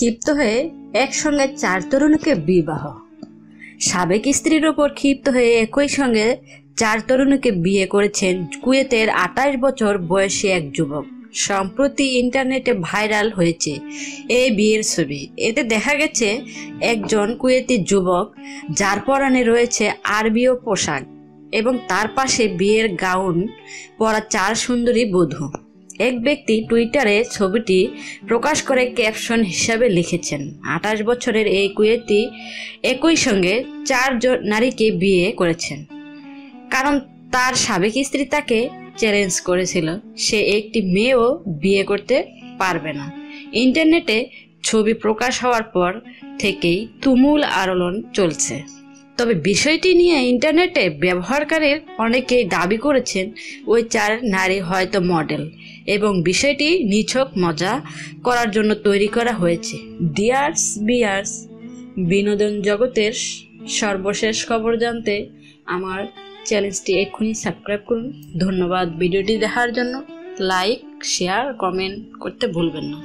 ক্ষিপ্ত হয়ে একসঙ্গে 4 তরুণীকে বিবাহ। সাবেক স্ত্রীর ওপর ক্ষিপ্ত হয়ে একই সঙ্গে 4 তরুণীকে বিয়ে করেছেন কুয়েতের 28 বছর বয়সী এক যুবক। সম্প্রতি ইন্টারনেটে ভাইরাল হয়েছে এই বিয়ের ছবি। এতে দেখা গেছে একজন কুয়েতি যুবক যার পরনে রয়েছে আরবীয় পোশাক এবং তার পাশে বিয়ের গাউন পরা 4 সুন্দরী বধূ। এক ব্যক্তি টুইটারে ছবিটি প্রকাশ করে ক্যাপশন হিসাবে লিখেছেন, 28 বছরের এই কুয়েতি একই সঙ্গে 4 নারীকে বিয়ে করেছেন, কারণ তার সাবেক স্ত্রী তাকে চ্যালেঞ্জ করেছিল সে একটি মেয়েও বিয়ে করতে পারবে না। ইন্টারনেটে ছবি প্রকাশ হওয়ার পর থেকেই তুমুল আলোড়ন চলছে। তবে বিষয়টি নিয়ে ইন্টারনেটে ব্যবহারকারীর অনেকেই দাবি করেছেন ওই 4 নারী হয়তো মডেল এবং বিষয়টি নিছক মজা করার জন্য তৈরি করা হয়েছে। ডিয়ার্স বিয়ার্স, বিনোদন জগতের সর্বশেষ খবর জানতে আমার চ্যানেলটি এক্ষুনি সাবস্ক্রাইব করুন। ধন্যবাদ ভিডিওটি দেখার জন্য। লাইক, শেয়ার, কমেন্ট করতে ভুলবেন না।